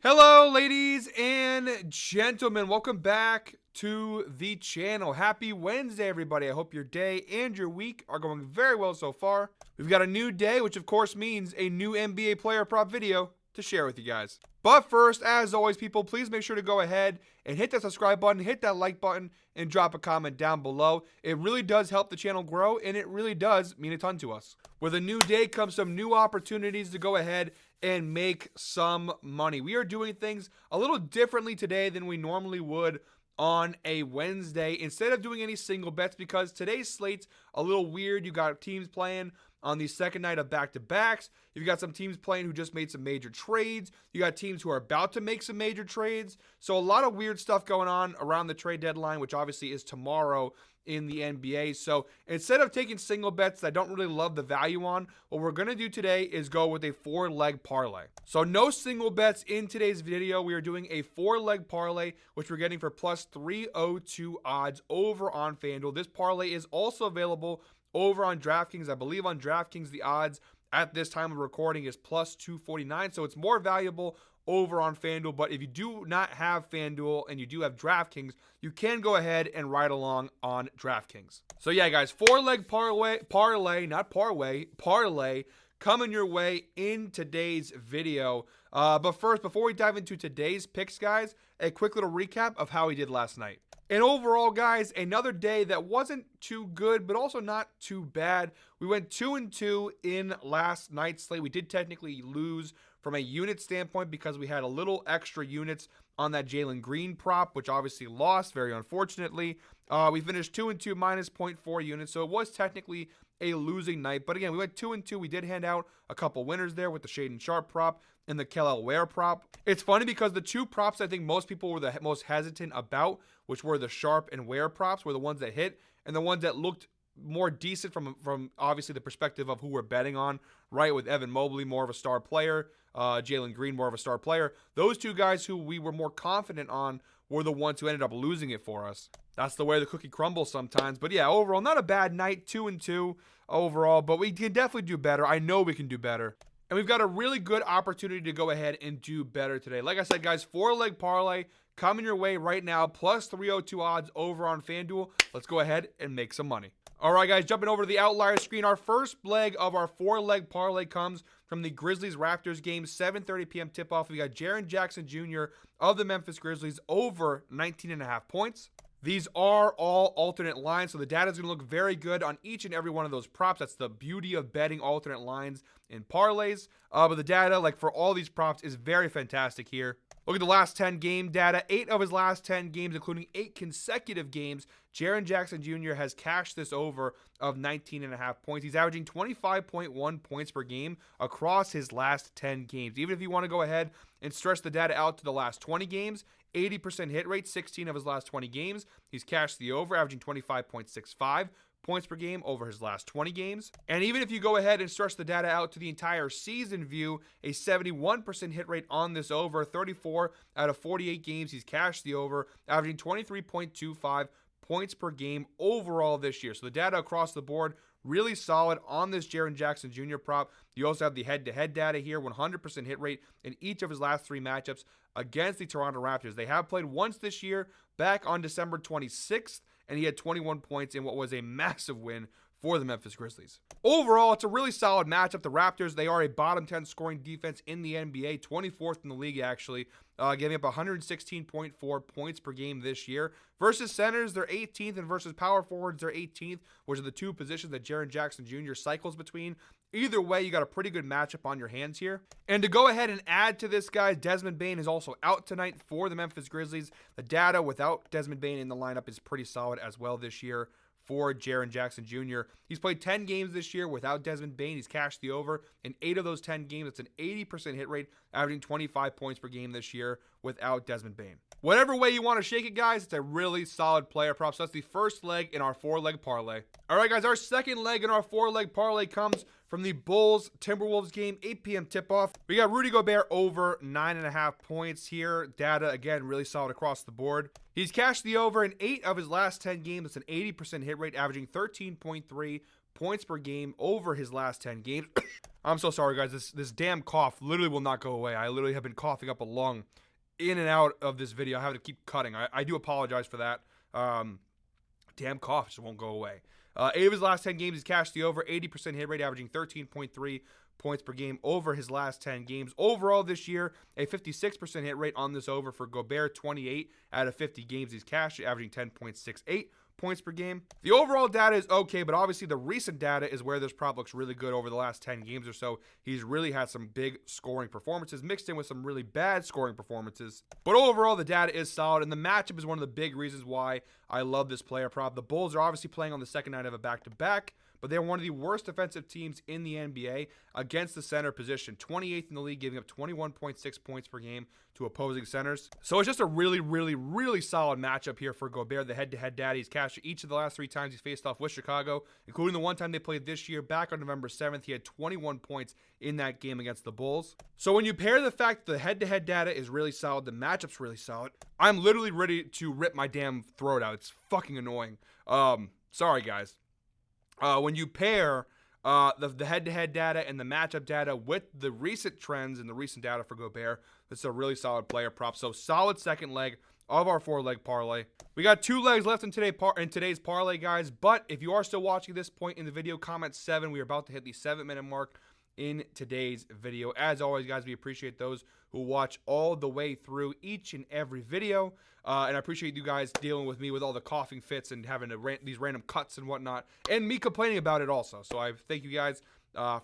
Hello, ladies and gentlemen. Welcome back to the channel. Happy Wednesday, everybody. I hope your day and your week are going very well so far. We've got a new day, which of course means a new NBA player prop video to share with you guys. But first, as always, people, please make sure to go ahead and hit that subscribe button, hit that like button, and drop a comment down below. It really does help the channel grow, and it really does mean a ton to us. With a new day comes some new opportunities to go ahead and make some money. We are doing things a little differently today than we normally would on a Wednesday. Instead of doing any single bets, because today's slate's a little weird. You got teams playing on the second night of back-to-backs. You've got some teams playing who just made some major trades. You got teams who are about to make some major trades. So a lot of weird stuff going on around the trade deadline, which obviously is tomorrow in the NBA. So instead of taking single bets that I don't really love the value on, what we're going to do today is go with a 4-leg parlay. So no single bets in today's video. We are doing a 4-leg parlay, which we're getting for plus 302 odds over on FanDuel. This parlay is also available over on DraftKings. I believe on DraftKings the odds at this time of recording is plus 249, so it's more valuable over on FanDuel. But if you do not have FanDuel and you do have DraftKings, you can go ahead and ride along on DraftKings. So yeah, guys, 4-leg parlay coming your way in today's video. But first, before we dive into today's picks, guys, a quick little recap of how we did last night. And overall, guys, another day that wasn't too good, but also not too bad. We went 2-2 in last night's slate. We did technically lose from a unit standpoint because we had a little extra units on that Jalen Green prop, which obviously lost, very unfortunately. We finished 2-2 minus 0.4 units, so it was technically a losing night. But again, we went 2-2. We did hand out a couple winners there with the Shaden Sharp prop and the Kel'el Ware prop. It's funny because the two props I think most people were the most hesitant about, which were the Sharp and Ware props, were the ones that hit, and the ones that looked more decent from obviously the perspective of who we're betting on, right? With Evan Mobley, more of a star player, Jalen Green, more of a star player. Those two guys who we were more confident on were the ones who ended up losing it for us. That's the way the cookie crumbles sometimes. But yeah, overall, not a bad night, 2-2 overall, but we can definitely do better. I know we can do better. And we've got a really good opportunity to go ahead and do better today. Like I said, guys, 4-leg parlay coming your way right now, plus 302 odds over on FanDuel. Let's go ahead and make some money. All right, guys, jumping over to the outlier screen. Our first leg of our 4-leg parlay comes from the Grizzlies-Raptors game, 7:30 p.m. tip-off. We got Jaren Jackson Jr. of the Memphis Grizzlies over 19.5 points. These are all alternate lines, so the data is going to look very good on each and every one of those props. That's the beauty of betting alternate lines in parlays. But the data, like for all these props, is very fantastic here. Look at the last 10 game data. 8 of his last 10 games, including 8 consecutive games, Jaren Jackson Jr. has cashed this over of 19.5 points. He's averaging 25.1 points per game across his last 10 games. Even if you want to go ahead and stretch the data out to the last 20 games, 80% hit rate, 16 of his last 20 games. He's cashed the over, averaging 25.65 points per game over his last 20 games. And even if you go ahead and stretch the data out to the entire season view, a 71% hit rate on this over, 34 out of 48 games he's cashed the over, averaging 23.25 points per game overall this year. So the data across the board really solid on this Jaren Jackson Jr. prop. You also have the head-to-head data here, 100% hit rate in each of his last 3 matchups against the Toronto Raptors. They have played once this year, back on December 26th, and he had 21 points in what was a massive win for the Memphis Grizzlies. Overall, it's a really solid matchup. The Raptors, they are a bottom 10 scoring defense in the NBA, 24th in the league actually, giving up 116.4 points per game this year. Versus centers, they're 18th, and versus power forwards, they're 18th, which are the two positions that Jaren Jackson Jr. cycles between. Either way, you got a pretty good matchup on your hands here. And to go ahead and add to this, guys, Desmond Bane is also out tonight for the Memphis Grizzlies. The data without Desmond Bane in the lineup is pretty solid as well this year for Jaren Jackson Jr. He's played 10 games this year without Desmond Bane. He's cashed the over in 8 of those 10 games. It's an 80% hit rate, averaging 25 points per game this year without Desmond Bane. Whatever way you want to shake it, guys, it's a really solid player prop. So that's the first leg in our 4-leg parlay. All right, guys, our second leg in our 4-leg parlay comes from the Bulls-Timberwolves game, 8 p.m. tip-off. We got Rudy Gobert over 9.5 points here. Data, again, really solid across the board. He's cashed the over in 8 of his last 10 games. It's an 80% hit rate, averaging 13.3 points per game over his last 10 games. I'm so sorry, guys. This damn cough literally will not go away. I literally have been coughing up a lung in and out of this video. I have to keep cutting. I do apologize for that. Damn cough just won't go away. 8 of his last 10 games, he's cashed the over. 80% hit rate, averaging 13.3 points per game over his last 10 games. Overall this year, a 56% hit rate on this over for Gobert. 28 out of 50 games he's cashed, averaging 10.68 points per game. The overall data is okay, but obviously the recent data is where this prop looks really good. Over the last 10 games or so, he's really had some big scoring performances mixed in with some really bad scoring performances. But overall, the data is solid, and the matchup is one of the big reasons why I love this player prop. The Bulls are obviously playing on the second night of a back-to-back, but they're one of the worst defensive teams in the NBA against the center position. 28th in the league, giving up 21.6 points per game to opposing centers. So it's just a really, really, really solid matchup here for Gobert, the head-to-head daddy. He's cashed each of the last 3 times he's faced off with Chicago, including the one time they played this year back on November 7th. He had 21 points in that game against the Bulls. So when you pair the fact that the head-to-head data is really solid, the matchup's really solid, I'm literally ready to rip my damn throat out. It's fucking annoying. Sorry, guys. When you pair the head-to-head data and the matchup data with the recent trends and the recent data for Gobert, it's a really solid player prop. So solid second leg of our 4-leg parlay. We got 2 legs left in today's parlay, guys. But if you are still watching this point in the video, comment 7. We are about to hit the 7-minute mark in today's video. As always, guys, we appreciate those who watch all the way through each and every video. And I appreciate you guys dealing with me with all the coughing fits and having these random cuts and whatnot, and me complaining about it also. So I thank you guys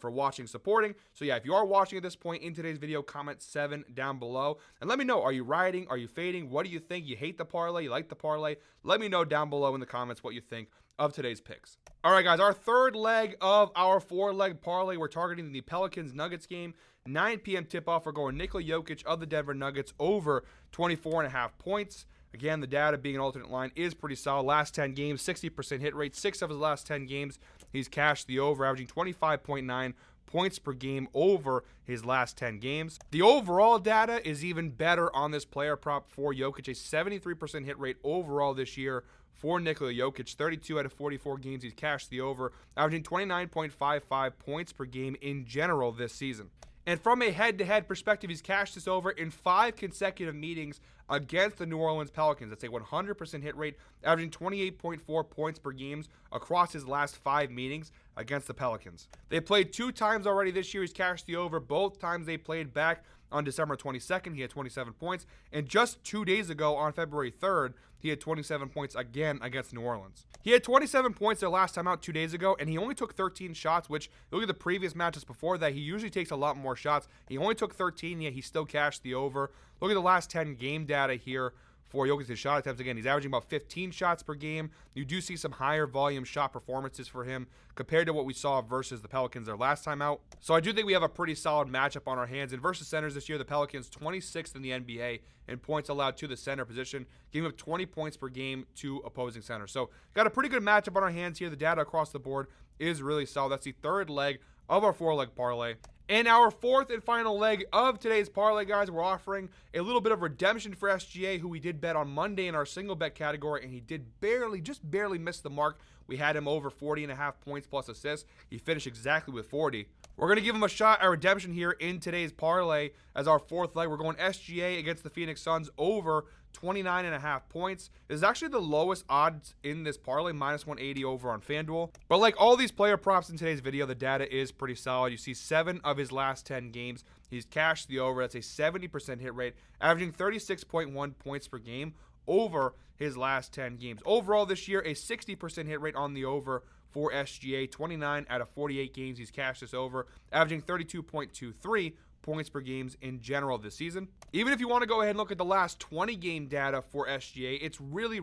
for watching, supporting. So yeah, if you are watching at this point in today's video, comment 7 down below and let me know, are you riding, are you fading, what do you think? You hate the parlay, you like the parlay? Let me know down below in the comments what you think of today's picks. All right, guys, our third leg of our 4-leg parlay, we're targeting the Pelicans-Nuggets game. 9 p.m. tip-off. We're going Nikola Jokic of the Denver Nuggets over 24.5 points. Again, the data being an alternate line is pretty solid. Last 10 games, 60% hit rate. 6 of his last 10 games, he's cashed the over, averaging 25.9 points per game over his last 10 games. The overall data is even better on this player prop for Jokic. A 73% hit rate overall this year for Nikola Jokic. 32 out of 44 games, he's cashed the over, averaging 29.55 points per game in general this season. And from a head-to-head perspective, he's cashed this over in 5 consecutive meetings against the New Orleans Pelicans. That's a 100% hit rate, averaging 28.4 points per game across his last 5 meetings against the Pelicans. They played 2 times already this year. He's cashed the over. Both times they played back on December 22nd. He had 27 points. And just 2 days ago, on February 3rd, he had 27 points again against New Orleans. He had 27 points their last time out 2 days ago, and he only took 13 shots, which, look at the previous matches before that, he usually takes a lot more shots. He only took 13, yet he still cashed the over. Look at the last 10 game data here for Jokic's shot attempts. Again, he's averaging about 15 shots per game. You do see some higher volume shot performances for him compared to what we saw versus the Pelicans their last time out. So I do think we have a pretty solid matchup on our hands. And versus centers this year, the Pelicans 26th in the NBA in points allowed to the center position, giving up 20 points per game to opposing centers. So got a pretty good matchup on our hands here. The data across the board is really solid. That's the third leg of our 4-leg parlay. And our fourth and final leg of today's parlay, guys, we're offering a little bit of redemption for SGA, who we did bet on Monday in our single bet category, and he did just barely miss the mark. We had him over 40.5 points plus assists. He finished exactly with 40. We're going to give him a shot at redemption here in today's parlay as our fourth leg. We're going SGA against the Phoenix Suns over 29.5 points. This is actually the lowest odds in this parlay, minus 180 over on FanDuel. But like all these player props in today's video, the data is pretty solid. You see 7 of his last 10 games, he's cashed the over. That's a 70% hit rate, averaging 36.1 points per game over his last 10 games. Overall this year, a 60% hit rate on the over for SGA. 29 out of 48 games, he's cashed this over, averaging 32.23 points per games in general this season. Even if you want to go ahead and look at the last 20 game data for SGA, it's really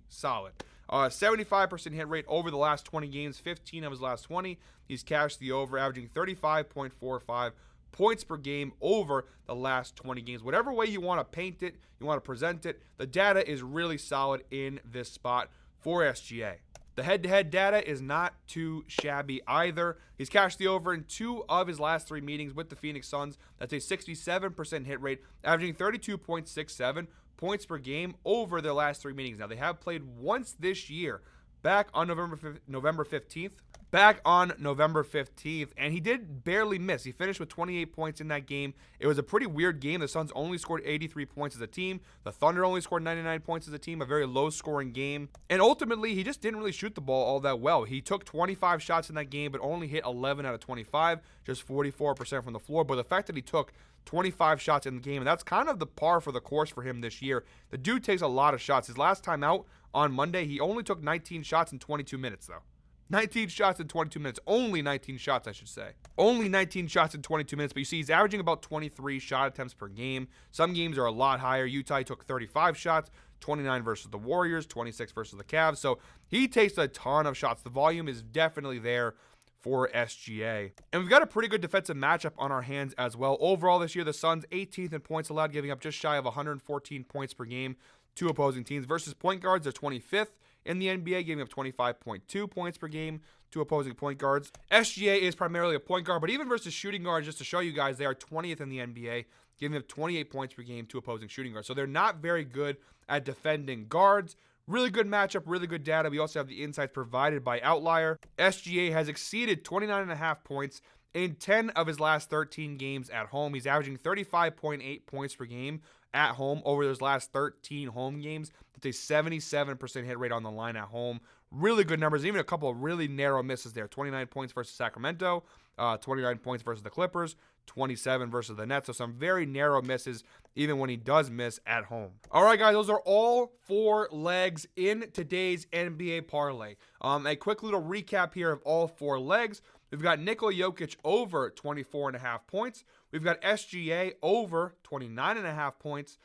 solid. 75% hit rate over the last 20 games, 15 of his last 20. He's cashed the over, averaging 35.45 points per game over the last 20 games. Whatever way you want to paint it, you want to present it, the data is really solid in this spot for SGA. The head-to-head data is not too shabby either. He's cashed the over in 2 of his last 3 meetings with the Phoenix Suns. That's a 67% hit rate, averaging 32.67 points per game over their last 3 meetings. Now, they have played once this year back on November 15th. Back on November 15th, and he did barely miss. He finished with 28 points in that game. It was a pretty weird game. The Suns only scored 83 points as a team. The Thunder only scored 99 points as a team, a very low-scoring game. And ultimately, he just didn't really shoot the ball all that well. He took 25 shots in that game, but only hit 11 out of 25, just 44% from the floor. But the fact that he took 25 shots in the game, and that's kind of the par for the course for him this year. The dude takes a lot of shots. His last time out on Monday, he only took 19 shots in 22 minutes, though. 19 shots in 22 minutes. Only 19 shots, I should say. Only 19 shots in 22 minutes. But you see, he's averaging about 23 shot attempts per game. Some games are a lot higher. Utah, he took 35 shots, 29 versus the Warriors, 26 versus the Cavs. So he takes a ton of shots. The volume is definitely there for SGA. And we've got a pretty good defensive matchup on our hands as well. Overall this year, the Suns 18th in points allowed, giving up just shy of 114 points per game to opposing teams. Versus point guards, they're 25th in the NBA, giving up 25.2 points per game to opposing point guards. SGA is primarily a point guard, but even versus shooting guards, just to show you guys, they are 20th in the NBA, giving up 28 points per game to opposing shooting guards. So they're not very good at defending guards. Really good matchup, really good data. We also have the insights provided by Outlier. SGA has exceeded 29.5 points in 10 of his last 13 games at home. He's averaging 35.8 points per game at home over those last 13 home games. That's a 77% hit rate on the line at home. Really good numbers. Even a couple of really narrow misses there. 29 points versus Sacramento, 29 points versus the Clippers, 27 versus the Nets. So some very narrow misses even when he does miss at home. All right, guys, those are all 4 legs in today's NBA parlay. A quick little recap here of all 4 legs. We've got Nikola Jokic over 24.5 points. We've got SGA over 29.5 points.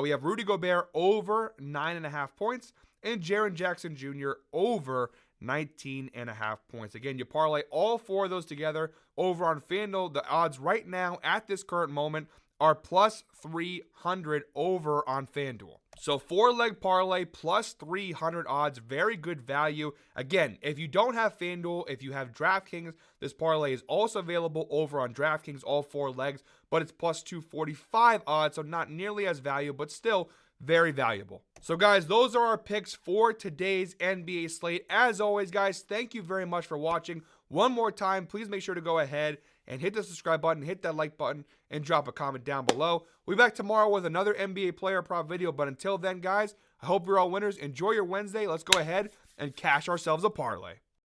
We have Rudy Gobert over 9.5 points. And Jaren Jackson Jr. over 19.5 points. Again, you parlay all 4 of those together over on FanDuel. The odds right now at this current moment are plus 300 over on FanDuel. So 4-leg parlay plus 300 odds, very good value. Again, if you don't have FanDuel, if you have DraftKings, this parlay is also available over on DraftKings, all 4 legs, but it's plus 245 odds, so not nearly as valuable, but still very valuable. So guys, those are our picks for today's NBA slate. As always, guys, thank you very much for watching. One more time, please make sure to go ahead and hit the subscribe button, hit that like button, and drop a comment down below. We'll be back tomorrow with another NBA player prop video, but until then, guys, I hope you're all winners. Enjoy your Wednesday. Let's go ahead and cash ourselves a parlay.